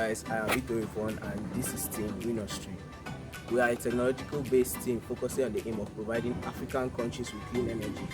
guys, I am Eket and this is Team Renostry. We are a technological-based team focusing on the aim of providing African countries with clean energy.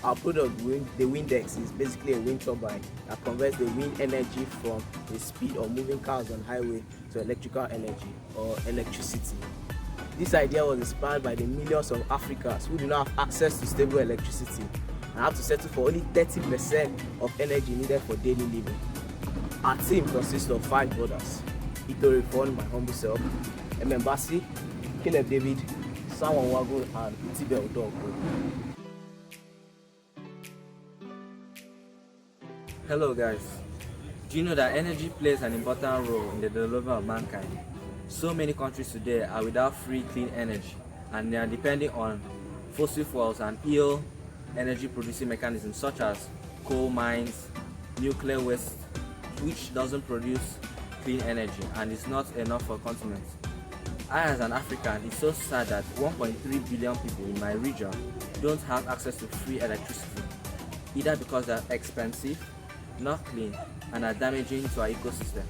Our product, the Windex, is basically a wind turbine that converts the wind energy from the speed of moving cars on highway to electrical energy or electricity. This idea was inspired by the millions of Africans who do not have access to stable electricity and have to settle for only 30% of energy needed for daily living. Our team consists of 5 brothers: Eket, my humble self, Mbasi, Caleb David, Sawan Wago, and Tibel Dog. Hello guys, do you know that energy plays an important role in the development of mankind? So many countries today are without free clean energy and they are depending on fossil fuels and ill energy producing mechanisms such as coal mines, nuclear waste, which doesn't produce clean energy and is not enough for continents. I, as an African, it's so sad that 1.3 billion people in my region don't have access to free electricity, either because they're expensive, not clean, and are damaging to our ecosystem.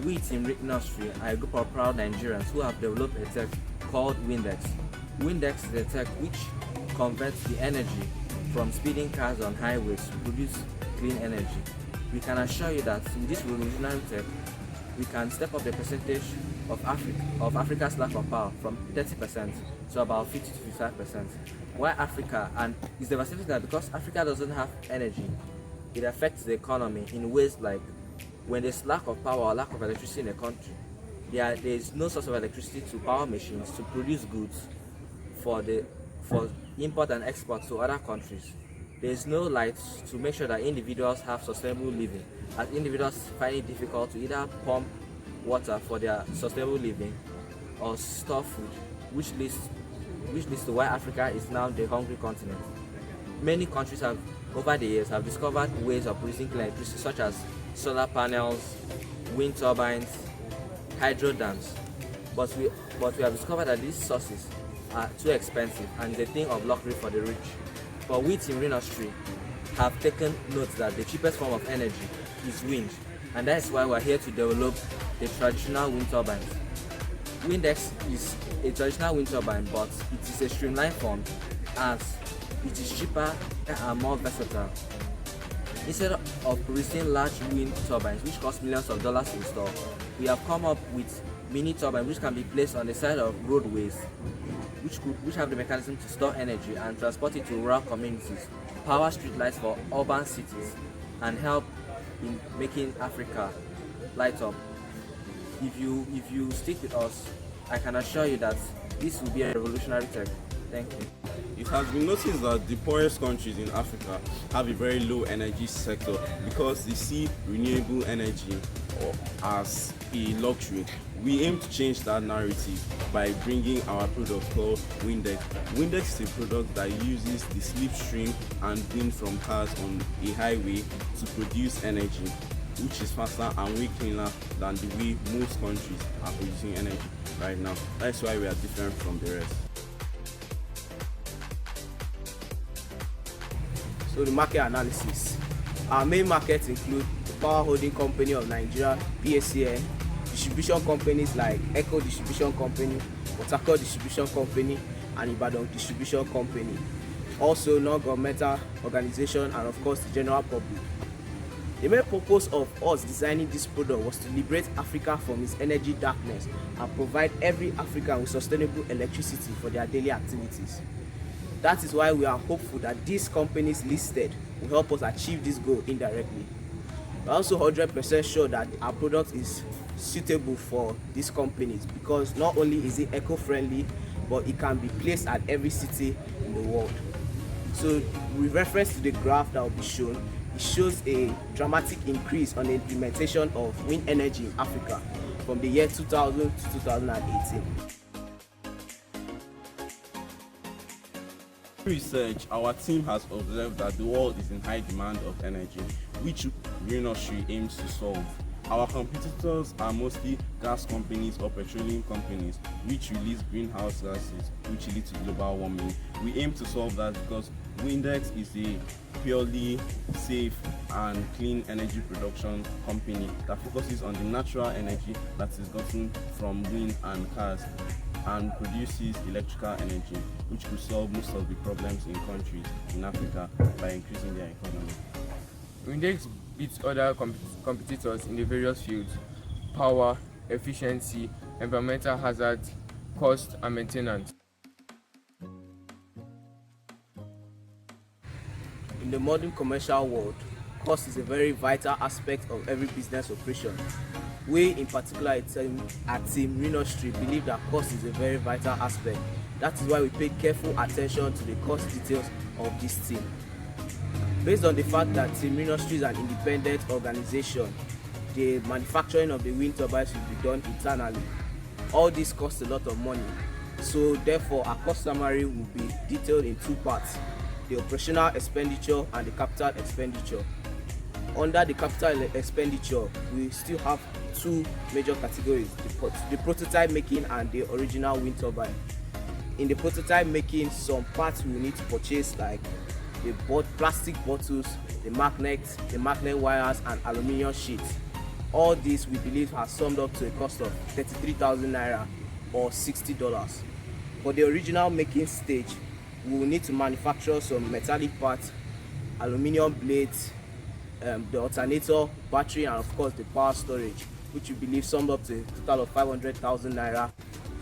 We, Team Renostry, are a group of proud Nigerians who have developed a tech called Windex. Windex is a tech which converts the energy from speeding cars on highways to produce clean energy. We can assure you that with this revolutionary tech, we can step up the percentage of Africa's lack of power from 30% to about 50 to 55%. Why Africa? And it's devastating that because Africa doesn't have energy, it affects the economy in ways like when there's lack of power or lack of electricity in a country, there is no source of electricity to power machines to produce goods for import and export to other countries. There is no light to make sure that individuals have sustainable living, as individuals find it difficult to either pump water for their sustainable living or store food, which leads to why Africa is now the hungry continent. Many countries have, over the years, have discovered ways of producing clean electricity such as solar panels, wind turbines, hydro dams, but we have discovered that these sources are too expensive and is a thing of luxury for the rich. But we, Team Renostry, have taken note that the cheapest form of energy is wind, and that is why we are here to develop the traditional wind turbines. Windex is a traditional wind turbine, but it is a streamlined form as it is cheaper and more versatile. Instead of producing large wind turbines which cost millions of dollars to install, we have come up with mini turbines which can be placed on the side of roadways, which have the mechanism to store energy and transport it to rural communities, power streetlights for urban cities, and help in making Africa light up. If you stick with us, I can assure you that this will be a revolutionary tech. Thank you. It has been noticed that the poorest countries in Africa have a very low energy sector because they see renewable energy as a luxury. We aim to change that narrative by bringing our product called Windex. Windex is a product that uses the slipstream and wind from cars on a highway to produce energy, which is faster and way cleaner than the way most countries are producing energy right now. That's why we are different from the rest. So the market analysis. Our main markets include the Power Holding Company of Nigeria, PACN, distribution companies like Eket Distribution Company, Port Distribution Company, and Ibadan Distribution Company. Also non-governmental organization and of course the general public. The main purpose of us designing this product was to liberate Africa from its energy darkness and provide every African with sustainable electricity for their daily activities. That is why we are hopeful that these companies listed will help us achieve this goal indirectly. We are also 100% sure that our product is suitable for these companies because not only is it eco-friendly, but it can be placed at every city in the world. So with reference to the graph that will be shown, it shows a dramatic increase on the implementation of wind energy in Africa from the year 2000 to 2018. Research, our team has observed that the world is in high demand of energy, which Renostry aims to solve. Our competitors are mostly gas companies or petroleum companies, which release greenhouse gases, which lead to global warming. We aim to solve that because Windex is a purely safe and clean energy production company that focuses on the natural energy that is gotten from wind and cars and produces electrical energy, which could solve most of the problems in countries in Africa by increasing their economy. Windex beats other competitors in the various fields: power, efficiency, environmental hazards, cost, and maintenance. In the modern commercial world, cost is a very vital aspect of every business operation. We, in particular at Team Renostry, believe that cost is a very vital aspect. That is why we pay careful attention to the cost details of this team. Based on the fact that Team Renostry is an independent organization, the manufacturing of the wind turbines will be done internally. All this costs a lot of money, so therefore our cost summary will be detailed in two parts: the operational expenditure and the capital expenditure. Under the capital expenditure, we still have two major categories: the prototype making and the original wind turbine. In the prototype making, some parts we need to purchase, like the plastic bottles, the magnet wires, and aluminium sheets. All this we believe has summed up to a cost of 33,000 naira or $60. For the original making stage, we will need to manufacture some metallic parts, aluminium blades, the alternator, battery, and of course the power storage, which we believe summed up to a total of 500,000 naira.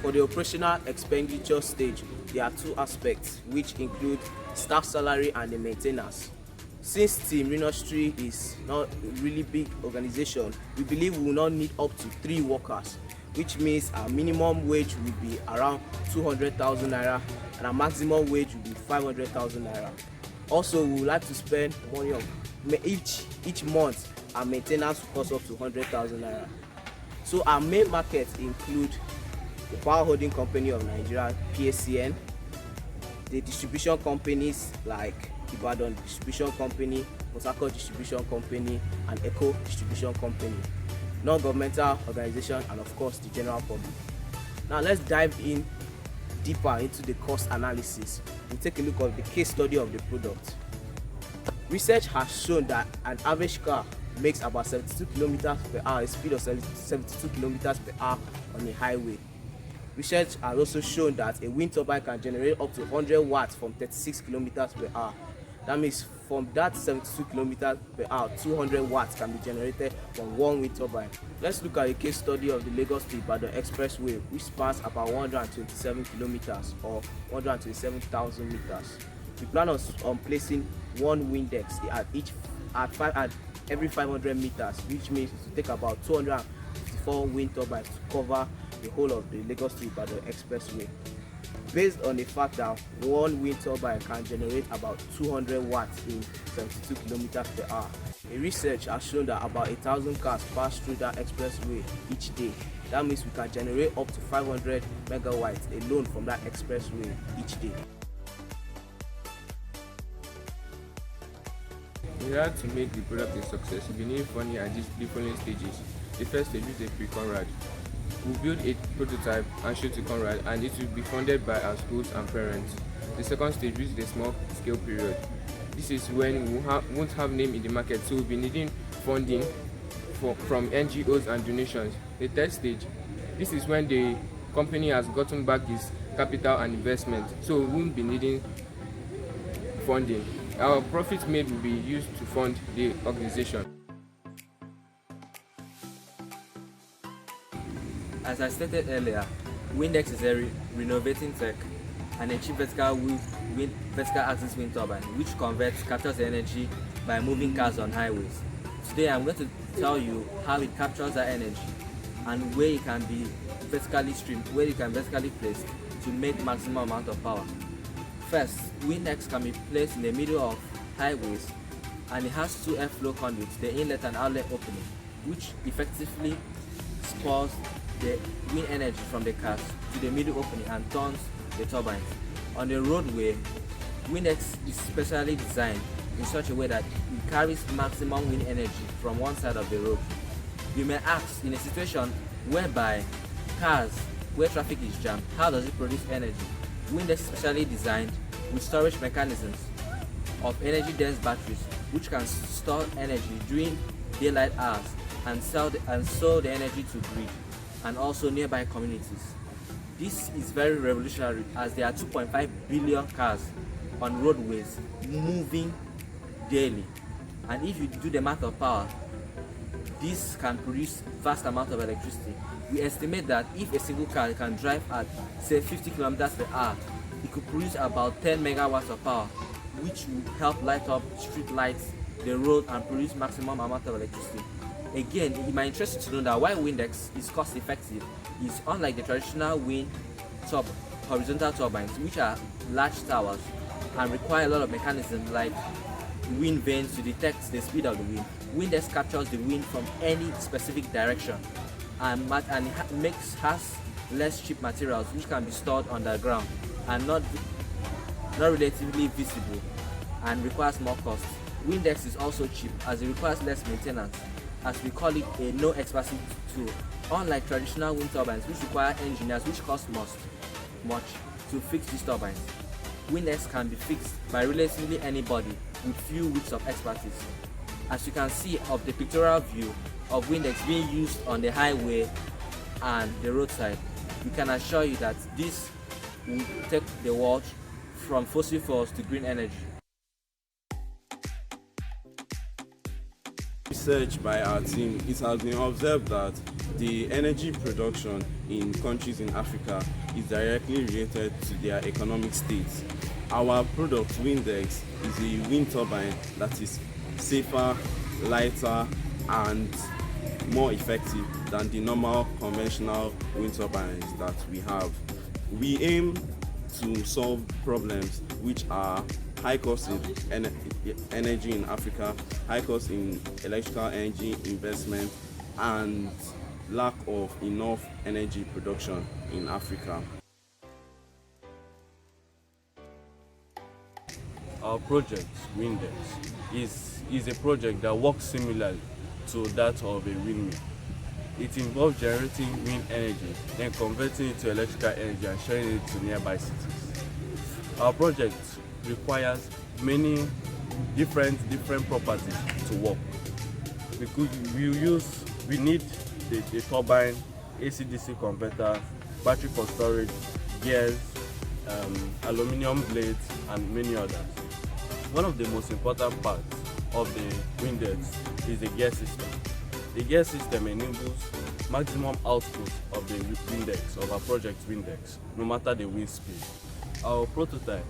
For the operational expenditure stage, there are two aspects, which include staff salary and the maintenance. Since Team Renostry is not a really big organization, we believe we will not need up to 3 workers, which means our minimum wage will be around 200,000 naira and our maximum wage will be 500,000 naira. Also, we would like to spend money on each month. Our maintenance will cost up to 100,000 naira. So our main markets include the Power Holding Company of Nigeria (PACN), the distribution companies like Ibadan Distribution Company, Port Harcourt Distribution Company, and Eket Distribution Company, non-governmental organization, and of course the general public. Now let's dive in deeper into the cost analysis. We'll take a look at the case study of the product. Research has shown that an average car makes about 72 kilometers per hour, a speed of 72 kilometers per hour on a highway. Research has also shown that a wind turbine can generate up to 100 watts from 36 kilometers per hour. That means from that 72 kilometers per hour, 200 watts can be generated from one wind turbine. Let's look at a case study of the Lagos to Ibadan Expressway, which spans about 127 kilometers or 127,000 meters. We plan on placing one Windex at every 500 meters, which means it will take about 254 wind turbines to cover the whole of the Lagos to Ibadan Expressway. Based on the fact that one wind turbine can generate about 200 watts in 72 kilometers per hour, a research has shown that about 1,000 cars pass through that expressway each day. That means we can generate up to 500 megawatts alone from that expressway each day. In order to make the product a success, we need funding at the following stages. The first stage is a pre-Conrad. We build a prototype and show to Conrad, and it will be funded by our schools and parents. The second stage is the small scale period. This is when we won't have name in the market, so we'll be needing funding from NGOs and donations. The third stage, this is when the company has gotten back its capital and investment, so we won't be needing funding. Our profits made will be used to fund the organization. As I stated earlier, Windex is a renovating tech and a cheap vertical axis wind turbine which captures the energy by moving cars on highways. Today I'm going to tell you how it captures that energy and where it can be vertically streamed, where it can vertically placed to make maximum amount of power. First, Windex can be placed in the middle of highways and it has two airflow conduits, the inlet and outlet opening, which effectively spurs the wind energy from the cars to the middle opening and turns the turbines. On the roadway, Windex is specially designed in such a way that it carries maximum wind energy from one side of the road. You may ask, in a situation whereby cars where traffic is jammed, how does it produce energy? Wind is specially designed with storage mechanisms of energy-dense batteries which can store energy during daylight hours and sell the energy to grid and also nearby communities. This is very revolutionary as there are 2.5 billion cars on roadways moving daily, and if you do the math of power, this can produce vast amount of electricity. We estimate that if a single car can drive at say 50 kilometers per hour, it could produce about 10 megawatts of power, which will help light up street lights, the road, and produce maximum amount of electricity. Again, it might interest you to know that why Windex is cost effective is unlike the traditional horizontal turbines, which are large towers and require a lot of mechanisms like wind vanes to detect the speed of the wind. Windex captures the wind from any specific direction and has less cheap materials which can be stored underground and not relatively visible and requires more cost. Windex is also cheap as it requires less maintenance, as we call it a no expensive tool, unlike traditional wind turbines which require engineers which cost much to fix these turbines. Windex can be fixed by relatively anybody with few weeks of expertise. As you can see of the pictorial view of Windex being used on the highway and the roadside, we can assure you that this will take the world from fossil fuels to green energy. Research by our team, it has been observed that the energy production in countries in Africa is directly related to their economic states. Our product, Windex, is a wind turbine that is safer, lighter, and more effective than the normal conventional wind turbines that we have. We aim to solve problems which are high cost in energy in Africa, high cost in electrical energy investment, and lack of enough energy production in Africa. Our project, Windex, is a project that works similarly to that of a windmill. It involves generating wind energy, then converting it to electrical energy and sharing it to nearby cities. Our project requires many different properties to work. We need the turbine, AC/DC converter, battery for storage, gears, aluminum blades, and many others. One of the most important parts of the Windex is the gear system. The gear system enables maximum output of the Windex, of our project Windex, no matter the wind speed. Our prototype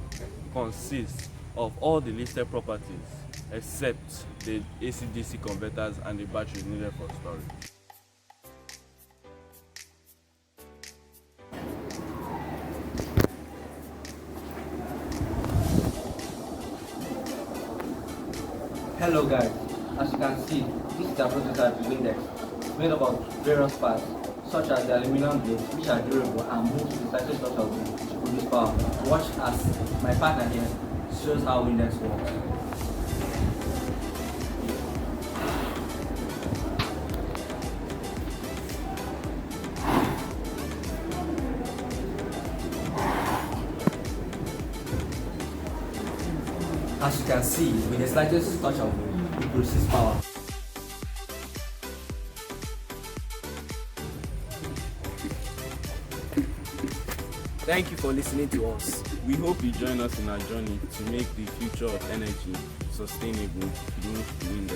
consists of all the listed properties except the AC/DC converters and the battery needed for storage. Hello guys, as you can see, this is a prototype Windex made up of various parts such as the aluminum blades which are durable and move to the slightest touch of wind to produce power. Watch as my partner here shows how Windex works. As you can see, with the slightest touch of wind, it produces power. Thank you for listening to us. We hope you join us in our journey to make the future of energy sustainable through wind